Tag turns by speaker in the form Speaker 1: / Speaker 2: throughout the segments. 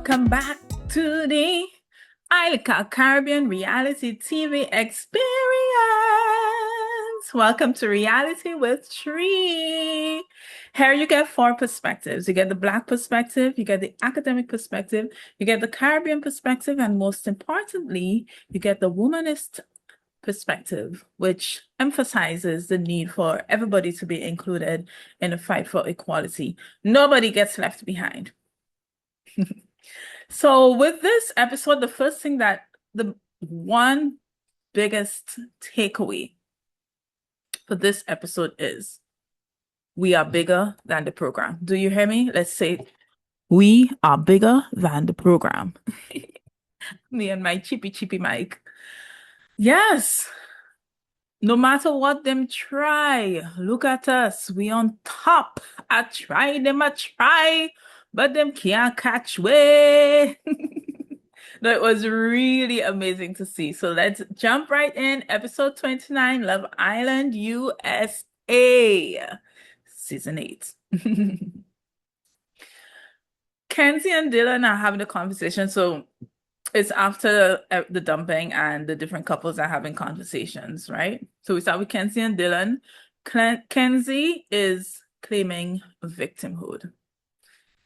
Speaker 1: Welcome back to the Caribbean reality TV experience. Welcome to Reality with Tree. Here you get four perspectives. You get the Black perspective, you get the academic perspective, you get the Caribbean perspective, and most importantly, you get the womanist perspective, which emphasizes the need for everybody to be included in the fight for equality. Nobody gets left behind. So with this episode, the first thing that the one biggest takeaway for this episode is we are bigger than the program. Do you hear me? Let's say we are bigger than the program. Me and my chippy mic. Yes. No matter what them try, look at us. We on top. I try them, I try, but them can't catch way. That was really amazing to see. So let's jump right in. Episode 29, Love Island, USA, Season 8. Kenzie and Dylan are having a conversation. So it's after the dumping and the different couples are having conversations, right? So we start with Kenzie and Dylan. Kenzie is claiming victimhood.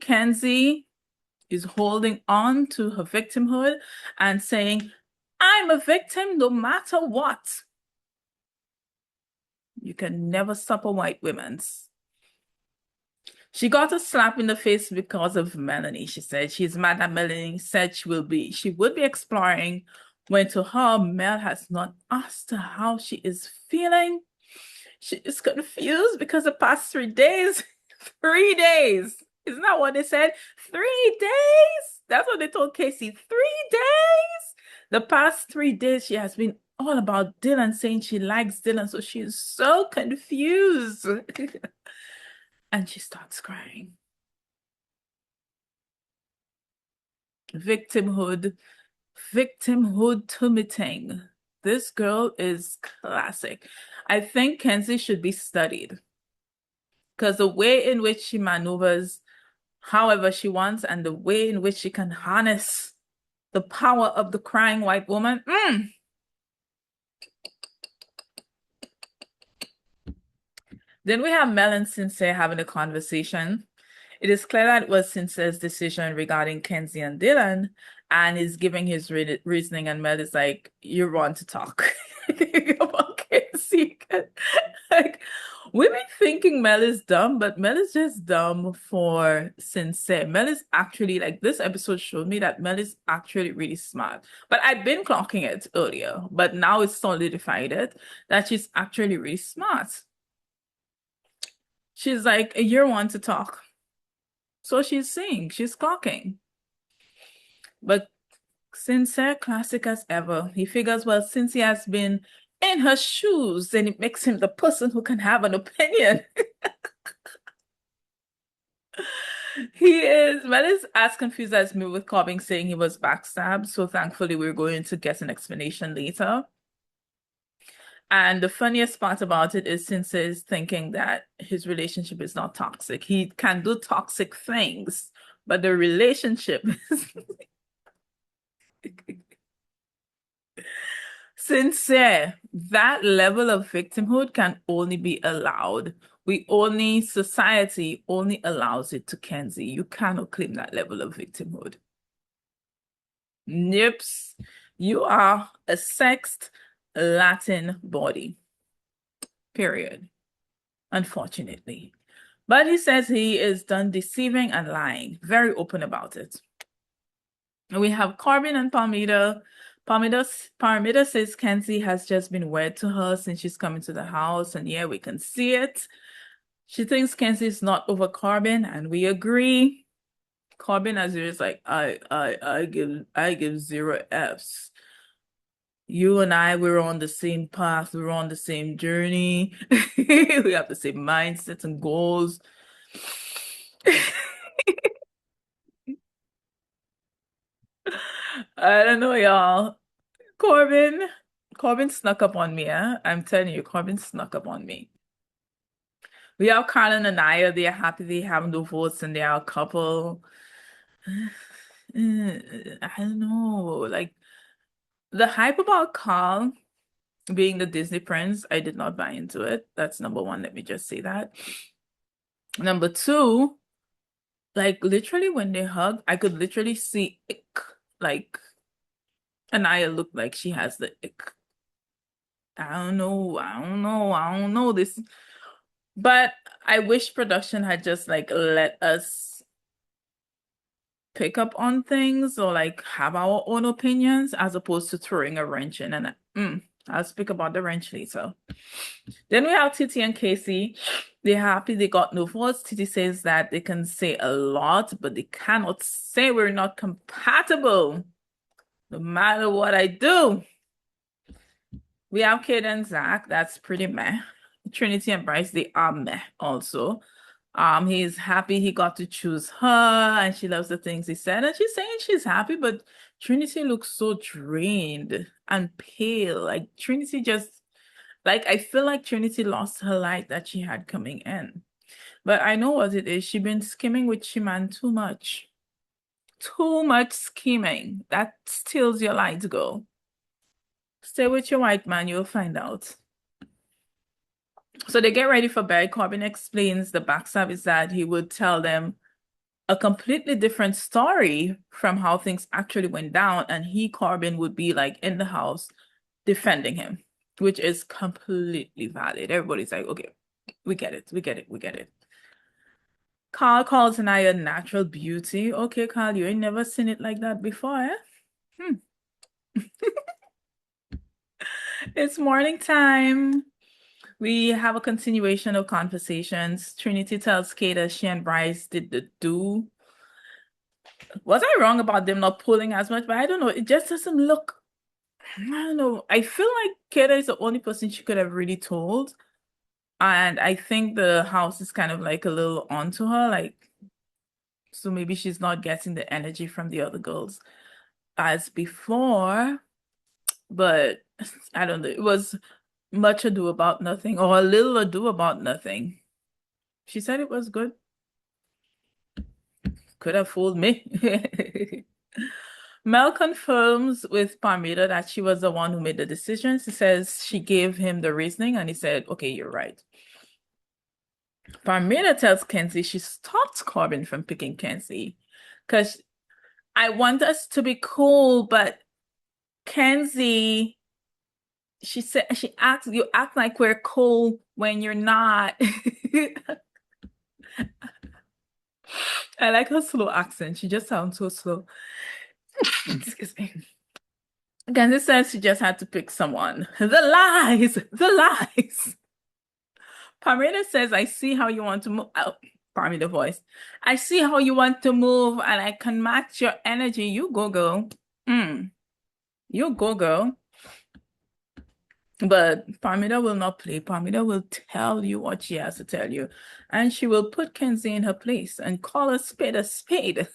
Speaker 1: Kenzie is holding on to her victimhood and saying, I'm a victim no matter what. You can never stop a white woman's. She got a slap in the face because of Melanie. She said she's mad at Melanie, said she would be exploring, when to her, Mel has not asked her how she is feeling. She is confused because the past 3 days, 3 days, isn't that what they said? 3 days? That's what they told Casey. 3 days? The past 3 days, she has been all about Dylan, saying she likes Dylan, so she is so confused. And she starts crying. Victimhood to This girl is classic. I think Kenzie should be studied because the way in which she maneuvers however she wants and the way in which she can harness the power of the crying white woman. Then we have Mel and Sincere having a conversation. It is clear that it was Sincere's decision regarding Kenzie and Dylan, and he's giving his reasoning, and Mel is like, you want to talk about Kenzie. Like, we've been thinking Mel is dumb, but Mel is just dumb for Sincere. Mel is actually, like, this episode showed me that Mel is actually really smart. But I've been clocking it earlier, but now it's solidified it that she's actually really smart. She's like, you want to talk. So she's saying, she's clocking. But Sincere, classic as ever. He figures, well, since he has been in her shoes, then it makes him the person who can have an opinion. Mel is as confused as me with Corbin saying he was backstabbed. So thankfully, we're going to get an explanation later. And the funniest part about it is Sincere is thinking that his relationship is not toxic. He can do toxic things, but the relationship is Sincere. That level of victimhood can only be allowed. Society only allows it to Kenzie. You cannot claim that level of victimhood. Nips, you are a sexed Latin body. Period. Unfortunately. But he says he is done deceiving and lying. Very open about it. And we have Corbin and Parmida. Parmida says Kenzie has just been weird to her since she's coming to the house, and yeah, we can see it. She thinks Kenzie is not over Corbin, and we agree. Corbin as is like, I give 0 Fs. You and I, we're on the same path, we're on the same journey. We have the same mindsets and goals. I don't know, y'all. Corbin snuck up on me, eh? I'm telling you, Corbin snuck up on me. We have Carl and Aniya. They're happy they have no votes and they are a couple. I don't know. Like the hype about Carl being the Disney prince, I did not buy into it. That's number one. Let me just say that. Number two, like literally when they hug, I could literally see ick. Like Anaya looked like she has the ick. I don't know. I don't know. I don't know this. But I wish production had just like let us pick up on things or like have our own opinions as opposed to throwing a wrench in. And I'll speak about the wrench later. Then we have Titi and Casey. They're happy they got no votes. Titi says that they can say a lot, but they cannot say we're not compatible, no matter what I do. We have Kayda and Zach. That's pretty meh. Trinity and Bryce, they are meh also. He's happy he got to choose her and she loves the things he said. And she's saying she's happy, but Trinity looks so drained and pale. Like Trinity just like I feel like Trinity lost her light that she had coming in. But I know what it is. She's been skimming with Shiman too much. Too much skimming. That steals your light, girl. Stay with your white man, you'll find out. So they get ready for bed. Corbin explains the backstab is that he would tell them a completely different story from how things actually went down, and he, Corbin, would be like in the house defending him, which is completely valid. Everybody's like, okay, we get it, we get it, we get it. Carl calls Anaya natural beauty. Okay, Carl, you ain't never seen it like that before, eh? Hmm. It's morning time. We have a continuation of conversations. Trinity tells Kayda she and Bryce did the do. Was I wrong about them not pulling as much? But I don't know. It just doesn't look. I don't know. I feel like Kayda is the only person she could have really told. And I think the house is kind of like a little onto her. Like, so maybe she's not getting the energy from the other girls as before. But I don't know. It was much ado about nothing or a little ado about nothing. She said it was good. Could have fooled me. Mel confirms with Parmida that she was the one who made the decision. She says she gave him the reasoning and he said, okay, you're right. Parmida tells Kenzie she stopped Corbin from picking Kenzie because I want us to be cool, but Kenzie, she said, you act like we're cool when you're not. I like her slow accent. She just sounds so slow. Excuse me. Kenzie says she just had to pick someone. The lies! The lies! Parmida says, I see how you want to move. Oh, Parmida voice. I see how you want to move and I can match your energy. You go, girl. You go, girl. But Parmida will not play. Parmida will tell you what she has to tell you. And she will put Kenzie in her place and call a spade a spade.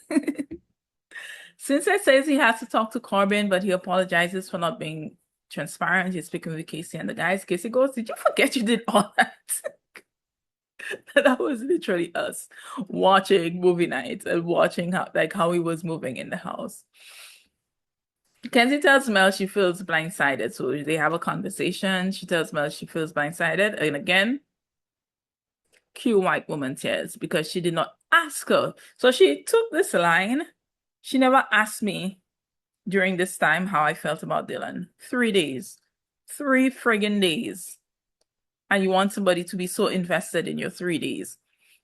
Speaker 1: Sensei says he has to talk to Corbin, but he apologizes for not being transparent. He's speaking with Casey and the guys. Casey goes, did you forget you did all that? That was literally us watching movie nights and watching how he was moving in the house. Kenzie tells Mel she feels blindsided, so they have a conversation. She tells Mel she feels blindsided, and again, cue white woman tears because she did not ask her. So she took this line. She never asked me during this time how I felt about Dylan. 3 days, 3 friggin' days. And you want somebody to be so invested in your 3 days.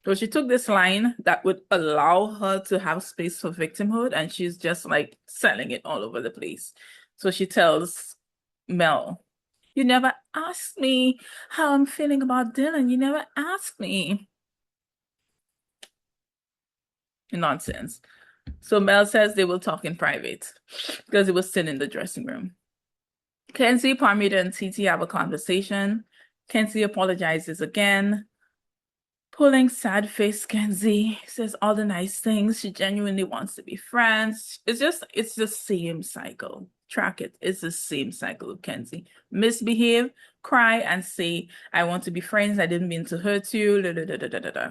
Speaker 1: So she took this line that would allow her to have space for victimhood, and she's just like selling it all over the place. So she tells Mel, you never asked me how I'm feeling about Dylan. You never asked me. Nonsense. So Mel says they will talk in private because it was still in the dressing room. Kenzie, Parmida, and Titi have a conversation. Kenzie apologizes again. Pulling sad face Kenzie says all the nice things. She genuinely wants to be friends. It's the same cycle. Track it. It's the same cycle of Kenzie. Misbehave, cry, and say, I want to be friends. I didn't mean to hurt you. Da, da, da, da, da, da, da.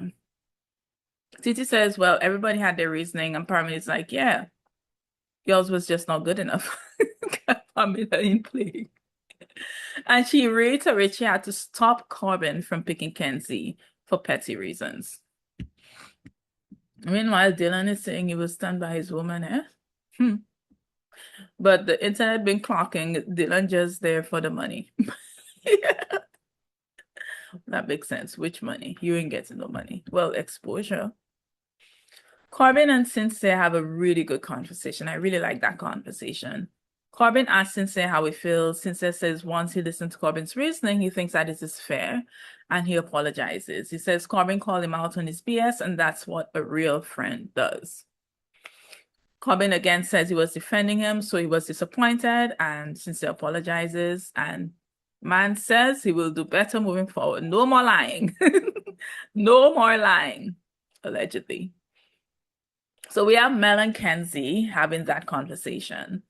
Speaker 1: Titi says, well, everybody had their reasoning, and Parmida's like, yeah, Yours was just not good enough. Parmida in play. And she reiterated she had to stop Corbin from picking Kenzie for petty reasons. Meanwhile, Dylan is saying he will stand by his woman, eh? Hmm. But the internet been clocking Dylan just there for the money. Yeah, that makes sense. Which money? You ain't getting no money. Well, exposure. Corbin and Sincere have a really good conversation. I really like that conversation. Corbin asks Sincere how he feels. Sincere says once he listened to Corbin's reasoning, he thinks that it is fair and he apologizes. He says Corbin called him out on his BS and that's what a real friend does. Corbin again says he was defending him, so he was disappointed and Sincere apologizes. And man says he will do better moving forward. No more lying. No more lying, allegedly. So we have Mel and Kenzie having that conversation.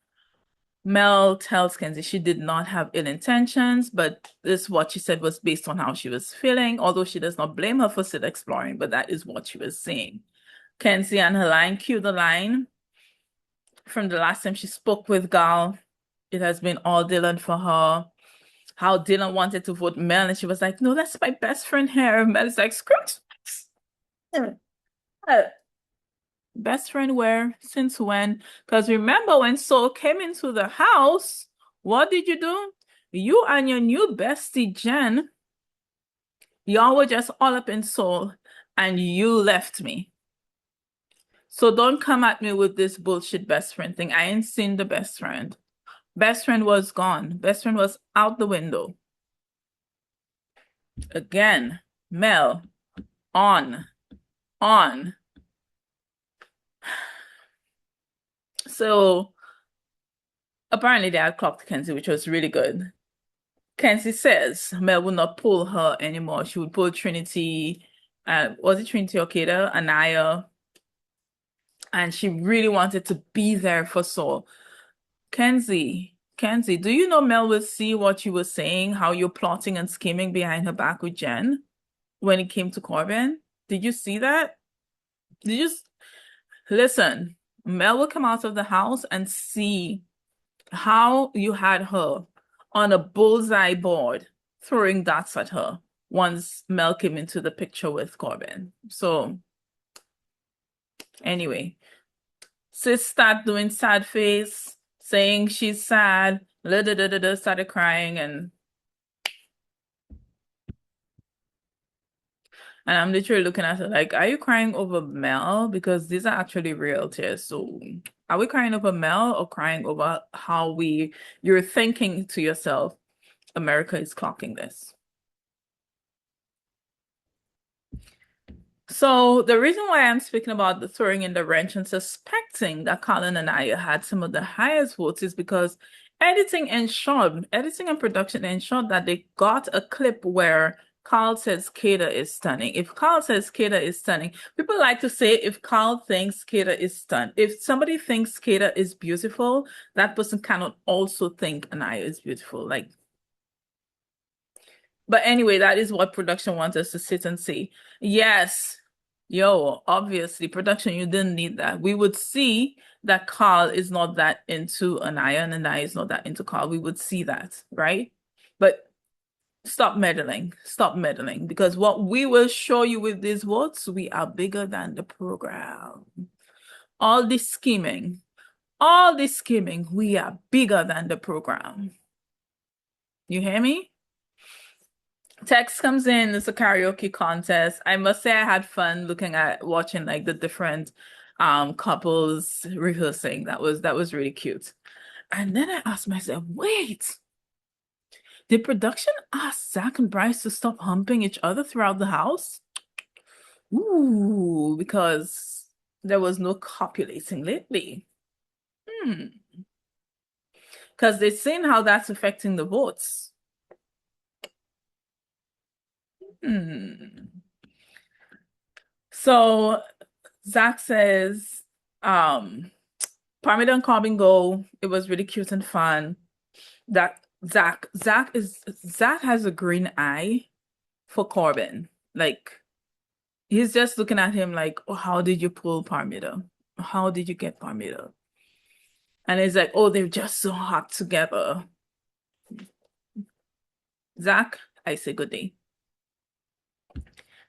Speaker 1: Mel tells Kenzie she did not have ill intentions, but this what she said was based on how she was feeling, although she does not blame her for still exploring, but that is what she was saying. Kenzie and her line cue the line from the last time she spoke with Gal. It has been all Dylan for her. How Dylan wanted to vote Mel, and she was like, no, that's my best friend here. Mel is like, screw it. Best friend where? Since when? Because remember when Soul came into the house, what did you do? You and your new bestie, Jen, y'all were just all up in Soul and you left me. So don't come at me with this bullshit best friend thing. I ain't seen the best friend. Best friend was gone. Best friend was out the window. Again, Mel, on. So apparently they had clocked Kenzie, which was really good. Kenzie says Mel would not pull her anymore. She would pull Trinity, was it Trinity or Kayda, Aniya, and she really wanted to be there for Saul. Kenzie, do you know Mel will see what you were saying, how you're plotting and scheming behind her back with Jen when it came to Corbin? Did you see that? Did you listen? Mel will come out of the house and see how you had her on a bullseye board throwing dots at her once Mel came into the picture with Corbin. So anyway, sis start doing sad face, saying she's sad, started crying and I'm literally looking at her like, are you crying over Mel? Because these are actually real tears. So are we crying over Mel or crying over how you're thinking to yourself, America is clocking this? So the reason why I'm speaking about the throwing in the wrench and suspecting that Colin and I had some of the highest votes is because editing and production ensured that they got a clip where Carl says Kayda is stunning. If Carl says Kayda is stunning, people like to say if Carl thinks Kayda is stunning. If somebody thinks Kayda is beautiful, that person cannot also think Anaya is beautiful. Like, but anyway, that is what production wants us to sit and see. Yes, yo, obviously, production, you didn't need that. We would see that Carl is not that into Anaya and Anaya is not that into Carl. We would see that, right? But stop meddling. Stop meddling. Because what we will show you with these votes, we are bigger than the program. All this scheming, we are bigger than the program. You hear me? Text comes in, it's a karaoke contest. I must say I had fun watching like the different couples rehearsing. That was really cute. And then I asked myself, wait, did production ask Zach and Bryce to stop humping each other throughout the house? Ooh, because there was no copulating lately. Because they've seen how that's affecting the votes. So Zach says, Parmida and Corbin go. It was really cute and fun. That Zach has a green eye for Corbin. Like he's just looking at him like, oh, how did you pull Parmida? How did you get Parmida? And it's like, oh, they're just so hot together. Zach, I say good day.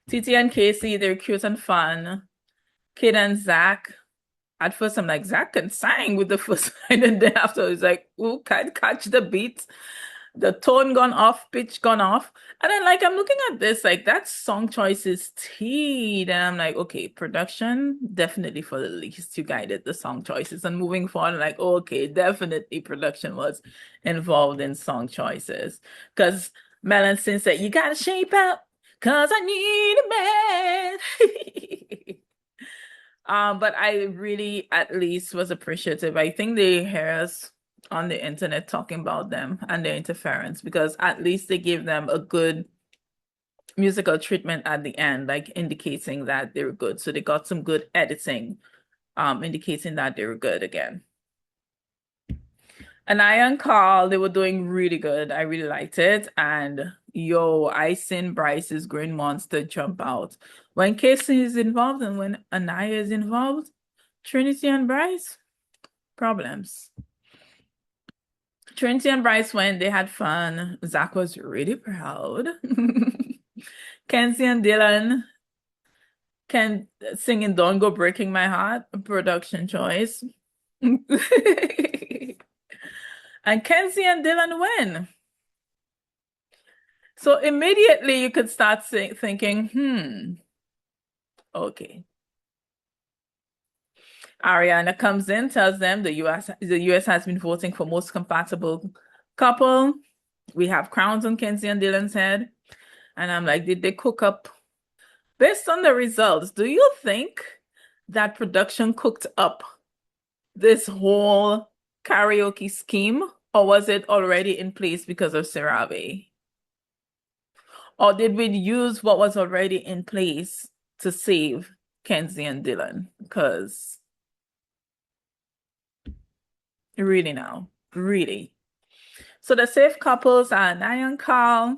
Speaker 1: Titi and Casey, they're cute and fun. Kid and Zach. At first, I'm like, Zach can sing with the first line, and then after, it's like, ooh, can't catch the beat. The tone gone off, pitch gone off. And then, like, I'm looking at this, like, that song choice is teed. And I'm like, okay, production, definitely for the least, you guided the song choices. And moving forward, I'm like, okay, definitely production was involved in song choices. Because Melanson said, you gotta shape up, because I need a man. But I really at least was appreciative. I think they hear us on the internet talking about them and their interference because at least they gave them a good musical treatment at the end, like indicating that they were good. So they got some good editing, indicating that they were good again. Aniya and Carl, they were doing really good. I really liked it. And yo, I seen Bryce's green monster jump out. When Casey is involved and when Aniya is involved, Trinity and Bryce, problems. Trinity and Bryce went, they had fun. Zach was really proud. Kenzie and Dylan can singing Don't Go Breaking My Heart, production choice. And Kenzie and Dylan win. So immediately you could start thinking, okay. Ariana comes in, tells them the US has been voting for most compatible couple. We have crowns on Kenzie and Dylan's head. And I'm like, did they cook up? Based on the results, do you think that production cooked up this whole karaoke scheme? Or was it already in place because of CeraVe? Or did we use what was already in place to save Kenzie and Dylan? Because really now, really. So the safe couples are Aniya and Carl,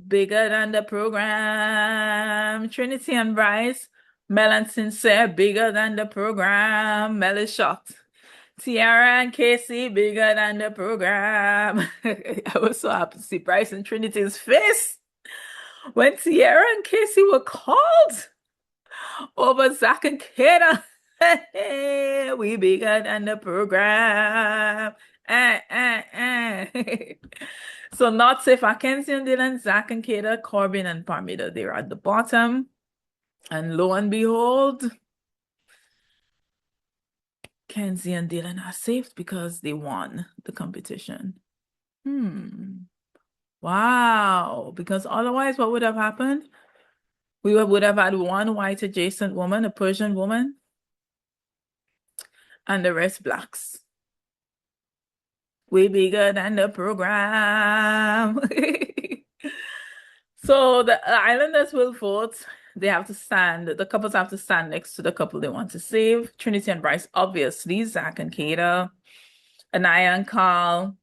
Speaker 1: bigger than the program. Trinity and Bryce, Mel and Sincere, bigger than the program. Mel is shocked. Tiara and Casey, bigger than the program. I was so happy to see Bryce and Trinity's face when Tiara and Casey were called over Zach and Kayda. We bigger than the program. So not safe for Kenzie and Dylan, Zach and Kayda, Corbin and Parmida. They're at the bottom. And lo and behold, Kenzie and Dylan are saved because they won the competition. Wow. Because otherwise, what would have happened? We would have had one white adjacent woman, a Persian woman, and the rest blacks. We bigger than the program. So the islanders will vote. They have to stand, the couples have to stand next to the couple they want to save. Trinity and Bryce, obviously, Zach and Kayda. Aniya and Carl,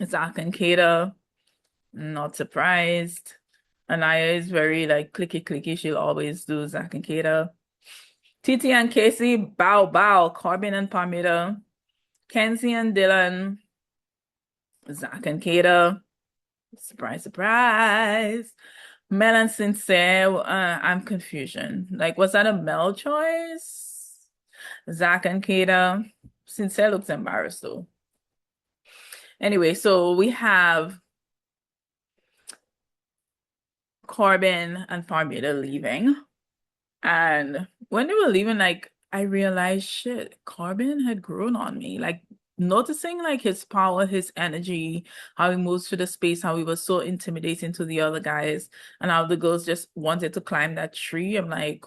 Speaker 1: Zach and Kayda. Not surprised. Aniya is very like clicky. She'll always do Zach and Kayda. Titi and Casey, bow bow. Corbin and Parmida. Kenzie and Dylan. Zach and Kayda. Surprise, surprise. Mel and Sincere, I'm confusion. Like, was that a Mel choice? Zach and Kayda. Sincere looks embarrassed though. Anyway, so we have Corbin and Parmida leaving. And when they were leaving, like, I realized, shit, Corbin had grown on me. Like, noticing, like, his power, his energy, how he moves through the space, how he was so intimidating to the other guys, and how the girls just wanted to climb that tree. I'm like,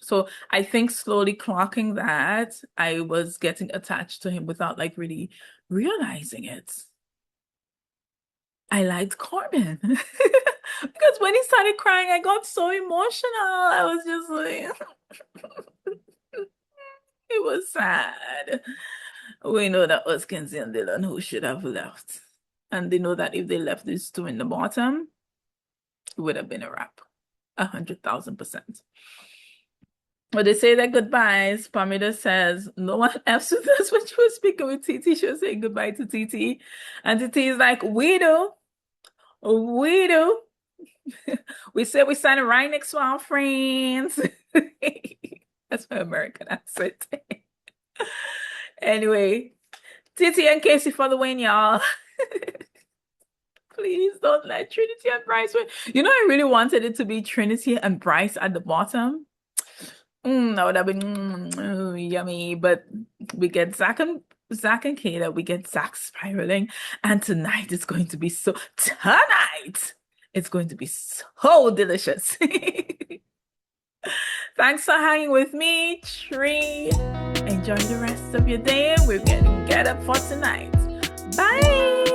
Speaker 1: So I think slowly clocking that, I was getting attached to him without, like, really realizing it. I liked Corbin. Because when he started crying, I got so emotional. I was just like, it was sad. We know that was Kenzie and Dylan who should have left. And they know that if they left these two in the bottom, it would have been a wrap. 100,000%. When they say their goodbyes, Parmida says no one else with us when she was speaking with TT. She was saying goodbye to TT. And TT is like, we do. We do. We said we standing right next to our friends. That's my American accent. Anyway, TT and KC for the win, y'all. Please don't let Trinity and Bryce win. You know, I really wanted it to be Trinity and Bryce at the bottom. That would have been yummy. But we get Zach and Kayda. We get Zach spiraling, and tonight is going to be tonight. It's going to be so delicious. Thanks for hanging with me, Tree. Enjoy the rest of your day. We're getting get up for tonight. Bye.